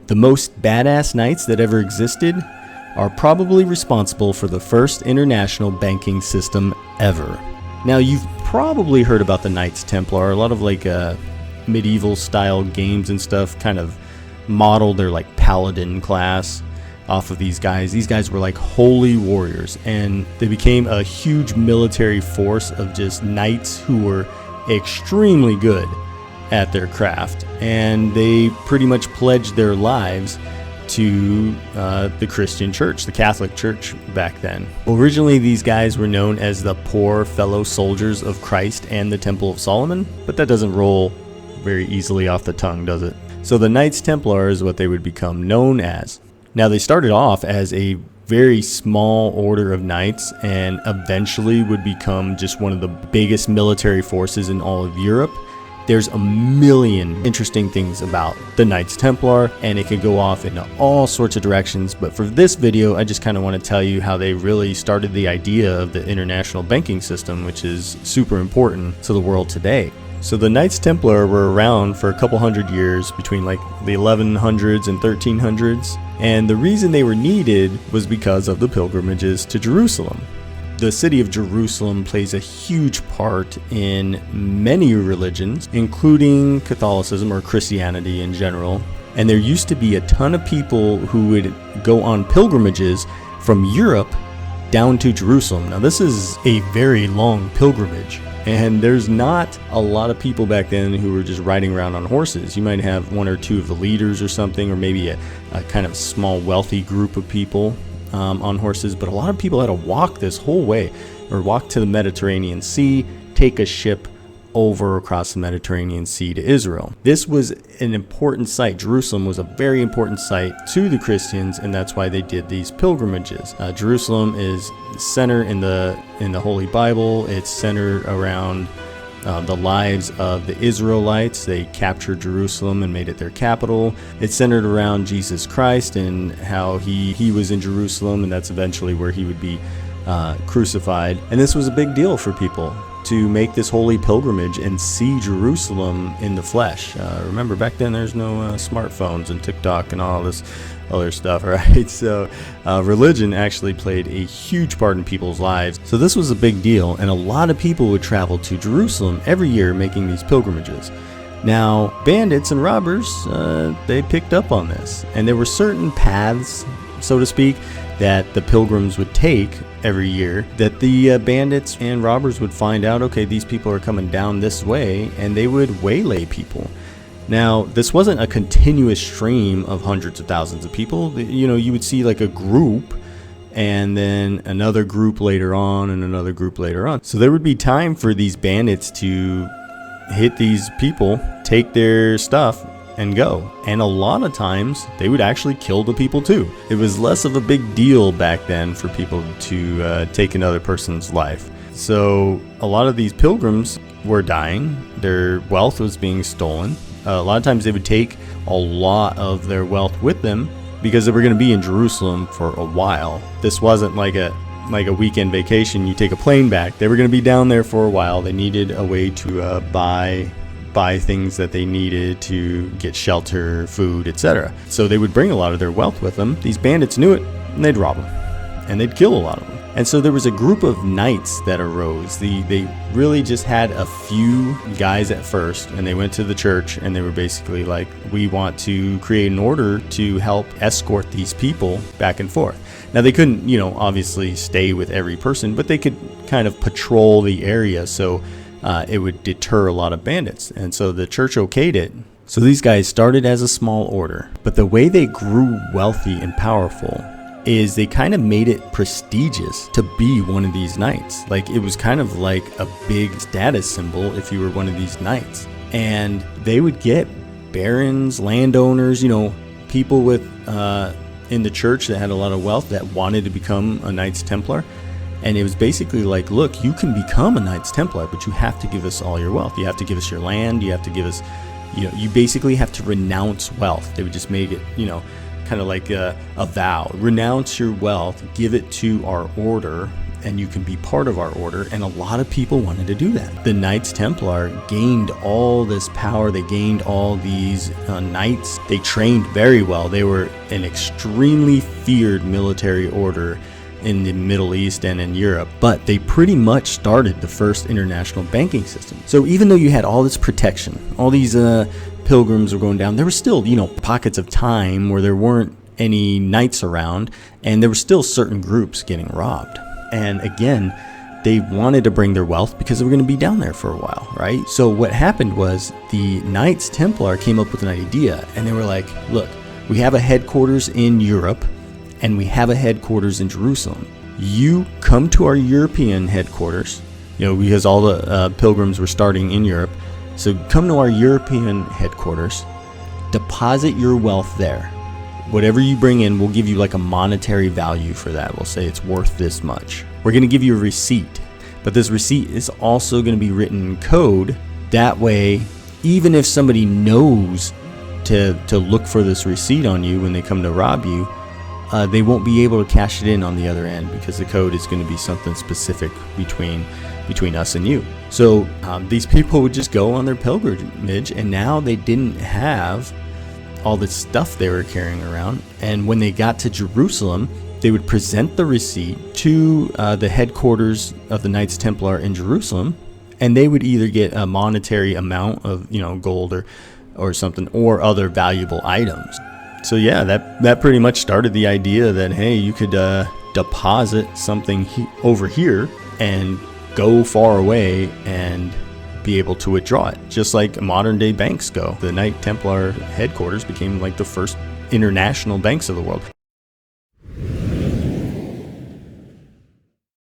The most badass knights that ever existed are probably responsible for the first international banking system ever. Now, you've probably heard about the Knights Templar. A lot of medieval style games and stuff kind of modeled their paladin class off of these guys. These guys were like holy warriors, and they became a huge military force of just knights who were extremely good at their craft, and they pretty much pledged their lives to the Christian church, the Catholic Church back then. Originally, these guys were known as the poor fellow soldiers of Christ and the Temple of Solomon, but that doesn't roll very easily off the tongue, does it? So the Knights Templar is what they would become known as. Now, they started off as a very small order of knights and eventually would become just one of the biggest military forces in all of Europe. There's a million interesting things about the Knights Templar, and it could go off in all sorts of directions, but for this video I just kind of want to tell you how they really started the idea of the international banking system, which is super important to the world today. So the Knights Templar were around for a couple hundred years, between the 1100s and 1300s, and the reason they were needed was because of the pilgrimages to Jerusalem. The city of Jerusalem plays a huge part in many religions, including Catholicism or Christianity in general, and there used to be a ton of people who would go on pilgrimages from Europe down to Jerusalem. Now, this is a very long pilgrimage, and there's not a lot of people back then who were just riding around on horses. You might have one or two of the leaders or something, or maybe a kind of small wealthy group of people on horses, but a lot of people had to walk this whole way, or walk to the Mediterranean Sea, take a ship over across the Mediterranean Sea to Israel. This was an important site. Jerusalem was a very important site to the Christians, and that's why they did these pilgrimages. Jerusalem is center in the Holy Bible. It's centered around the lives of the Israelites. They captured Jerusalem and made it their capital. It's centered around Jesus Christ and how he was in Jerusalem, and that's eventually where he would be crucified. And this was a big deal for people to make this holy pilgrimage and see Jerusalem in the flesh. Remember, back then there's no smartphones and TikTok and all this other stuff, right? So religion actually played a huge part in people's lives. So this was a big deal, and a lot of people would travel to Jerusalem every year making these pilgrimages. Now, bandits and robbers, they picked up on this, and there were certain paths, so to speak, that the pilgrims would take every year that the bandits and robbers would find out, okay, these people are coming down this way, and they would waylay people. Now, this wasn't a continuous stream of hundreds of thousands of people. You would see a group, and then another group later on, and another group later on. So there would be time for these bandits to hit these people, take their stuff, and go. And a lot of times they would actually kill the people too. It was less of a big deal back then for people to take another person's life. So a lot of these pilgrims were dying. Their wealth was being stolen. A lot of times they would take a lot of their wealth with them because they were going to be in Jerusalem for a while. This wasn't like a weekend vacation. You take a plane back. They were going to be down there for a while. They needed a way to buy things that they needed to get shelter, food, etc. So they would bring a lot of their wealth with them. These bandits knew it, and they'd rob them, and they'd kill a lot of them. And so there was a group of knights that arose. They really just had a few guys at first, and they went to the church, and they were basically like, we want to create an order to help escort these people back and forth. Now, they couldn't, obviously stay with every person, but they could kind of patrol the area, so it would deter a lot of bandits. And so the church okayed it. So these guys started as a small order, but the way they grew wealthy and powerful is they kind of made it prestigious to be one of these knights. It was kind of like a big status symbol if you were one of these knights. And they would get barons, landowners, people with in the church that had a lot of wealth that wanted to become a Knights Templar. And it was basically like, look, you can become a Knights Templar, but you have to give us all your wealth. You have to give us your land. You have to give us, you basically have to renounce wealth. They would just make it, kind of like a vow. Renounce your wealth, give it to our order, and you can be part of our order. And a lot of people wanted to do that. The Knights Templar gained all this power. They gained all these knights. They trained very well. They were an extremely feared military order in the Middle East and in Europe, but they pretty much started the first international banking system. So even though you had all this protection, all these pilgrims were going down, there were still, pockets of time where there weren't any knights around, and there were still certain groups getting robbed. And again, they wanted to bring their wealth because they were going to be down there for a while, right? So what happened was the Knights Templar came up with an idea, and they were like, look, we have a headquarters in Europe, and we have a headquarters in Jerusalem. You come to our European headquarters, because all the pilgrims were starting in Europe. So come to our European headquarters, deposit your wealth there. Whatever you bring in, we'll give you like a monetary value for that. We'll say it's worth this much. We're going to give you a receipt, but this receipt is also going to be written in code. That way, even if somebody knows to look for this receipt on you when they come to rob you, they won't be able to cash it in on the other end, because the code is going to be something specific between us and you. So these people would just go on their pilgrimage, and now they didn't have all this stuff they were carrying around. And when they got to Jerusalem, they would present the receipt to the headquarters of the Knights Templar in Jerusalem, and they would either get a monetary amount of gold or something, or other valuable items. So yeah, that pretty much started the idea that, hey, you could deposit something over here and go far away and be able to withdraw it, just like modern day banks go. The Knight Templar headquarters became like the first international banks of the world.